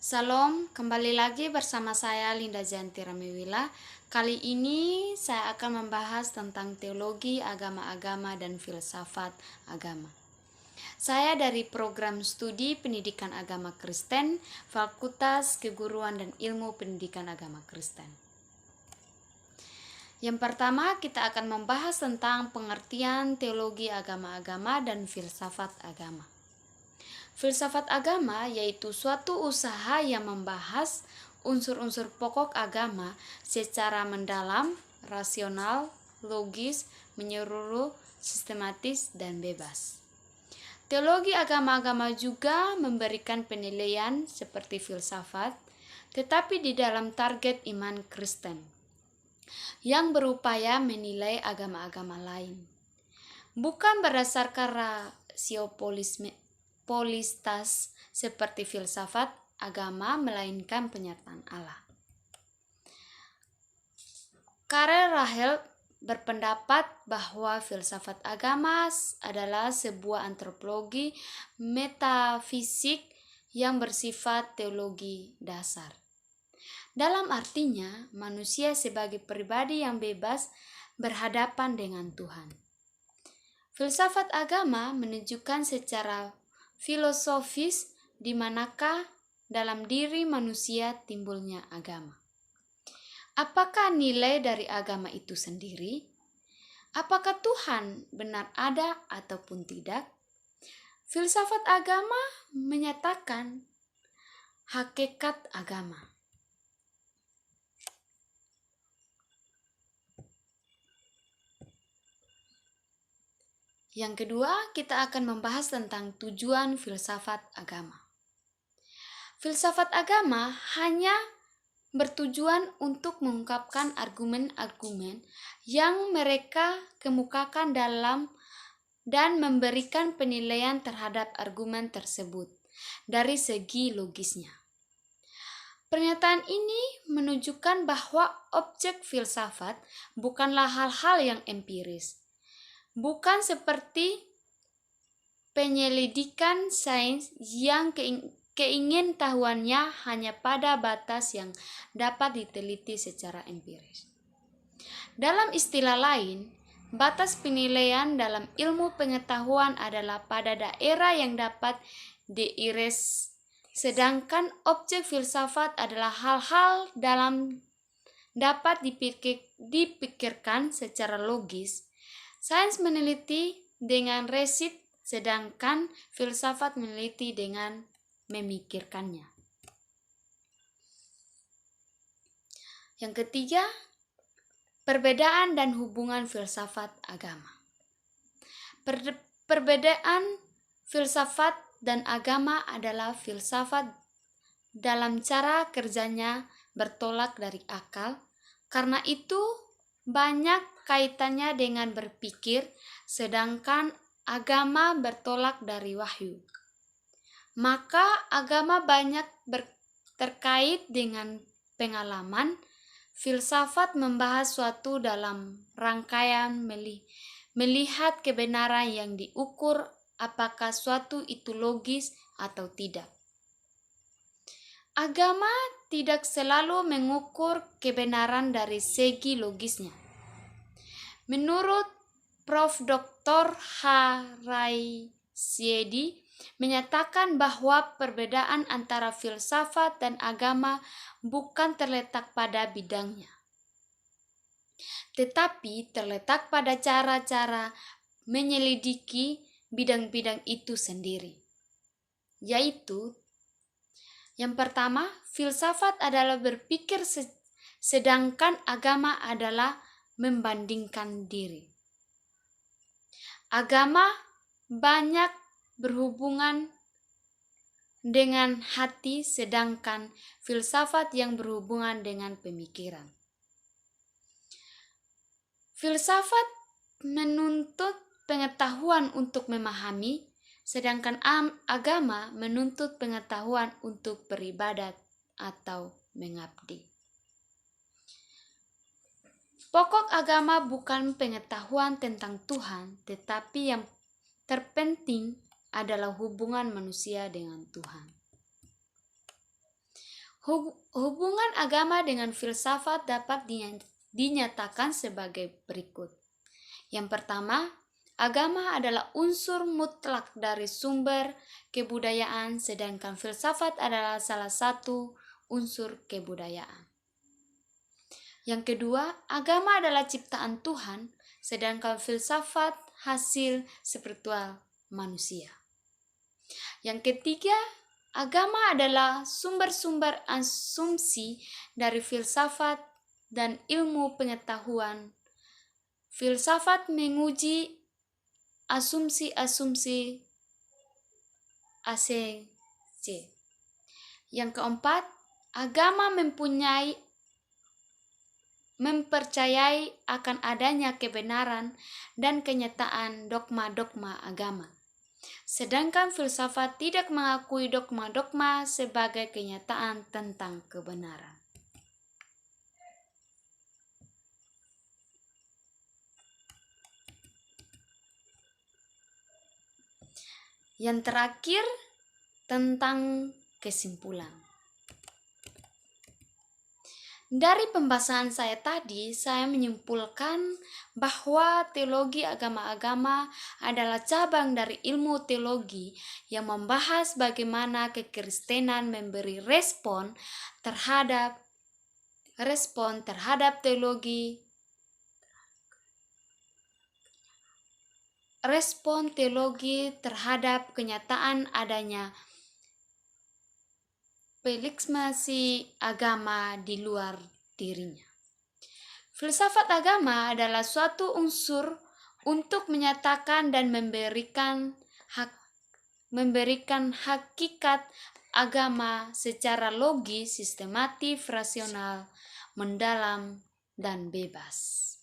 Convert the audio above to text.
Salam, kembali lagi bersama saya Linda Janti Ramewila. Kali ini saya akan membahas tentang teologi agama-agama dan filsafat agama. Saya dari program studi Pendidikan Agama Kristen, Fakultas Keguruan dan Ilmu Pendidikan Agama Kristen. Yang pertama, kita akan membahas tentang pengertian teologi agama-agama dan filsafat agama. Filsafat agama yaitu suatu usaha yang membahas unsur-unsur pokok agama secara mendalam, rasional, logis, menyeluruh, sistematis, dan bebas. Teologi agama-agama juga memberikan penilaian seperti filsafat, tetapi di dalam target iman Kristen, yang berupaya menilai agama-agama lain. Bukan berdasarkan rasiopolitas seperti filsafat agama, melainkan penyataan Allah. Karel Rahel berpendapat bahwa filsafat agama adalah sebuah antropologi metafisik yang bersifat teologi dasar. Dalam artinya, manusia sebagai pribadi yang bebas berhadapan dengan Tuhan. Filsafat agama menunjukkan secara filosofis di manakah dalam diri manusia timbulnya agama. Apakah nilai dari agama itu sendiri? Apakah Tuhan benar ada ataupun tidak? Filsafat agama menyatakan hakikat agama. Yang kedua, kita akan membahas tentang tujuan filsafat agama. Filsafat agama hanya bertujuan untuk mengungkapkan argumen-argumen yang mereka kemukakan dalam dan memberikan penilaian terhadap argumen tersebut dari segi logisnya. Pernyataan ini menunjukkan bahwa objek filsafat bukanlah hal-hal yang empiris, bukan seperti penyelidikan sains yang keingintahuannya hanya pada batas yang dapat diteliti secara empiris. Dalam istilah lain, batas penilaian dalam ilmu pengetahuan adalah pada daerah yang dapat diiris, sedangkan objek filsafat adalah hal-hal dalam dapat dipikirkan secara logis. Sains meneliti dengan resit, sedangkan filsafat meneliti dengan memikirkannya. Yang ketiga, perbedaan dan hubungan filsafat agama. Perbedaan filsafat dan agama adalah filsafat dalam cara kerjanya bertolak dari akal, karena itu banyak kaitannya dengan berpikir, sedangkan agama bertolak dari wahyu. Maka agama banyak terkait dengan pengalaman. Filsafat membahas suatu dalam rangkaian melihat kebenaran yang diukur, apakah suatu itu logis atau tidak. Agama tidak selalu mengukur kebenaran dari segi logisnya. Menurut Prof. Dr. Siedi menyatakan bahwa perbedaan antara filsafat dan agama bukan terletak pada bidangnya, tetapi terletak pada cara-cara menyelidiki bidang-bidang itu sendiri. Yaitu, yang pertama, filsafat adalah berpikir, sedangkan agama adalah membandingkan diri. Agama banyak berhubungan dengan hati, sedangkan filsafat yang berhubungan dengan pemikiran. Filsafat menuntut pengetahuan untuk memahami, sedangkan agama menuntut pengetahuan untuk beribadat atau mengabdi. Pokok agama bukan pengetahuan tentang Tuhan, tetapi yang terpenting adalah hubungan manusia dengan Tuhan. Hubungan agama dengan filsafat dapat dinyatakan sebagai berikut. Yang pertama, agama adalah unsur mutlak dari sumber kebudayaan, sedangkan filsafat adalah salah satu unsur kebudayaan. Yang kedua, agama adalah ciptaan Tuhan, sedangkan filsafat hasil spiritual manusia. Yang ketiga, agama adalah sumber-sumber asumsi dari filsafat dan ilmu pengetahuan. Filsafat menguji asumsi-asumsi ACC. Yang keempat, agama mempercayai akan adanya kebenaran dan kenyataan dogma-dogma agama. Sedangkan filsafat tidak mengakui dogma-dogma sebagai kenyataan tentang kebenaran. Yang terakhir, tentang kesimpulan. Dari pembahasan saya tadi, saya menyimpulkan bahwa teologi agama-agama adalah cabang dari ilmu teologi yang membahas bagaimana kekristenan memberi respon terhadap teologi terhadap kenyataan adanya pelegitimasi agama di luar dirinya. Filsafat agama adalah suatu unsur untuk menyatakan dan memberikan hakikat agama secara logis, sistematif, rasional, mendalam, dan bebas.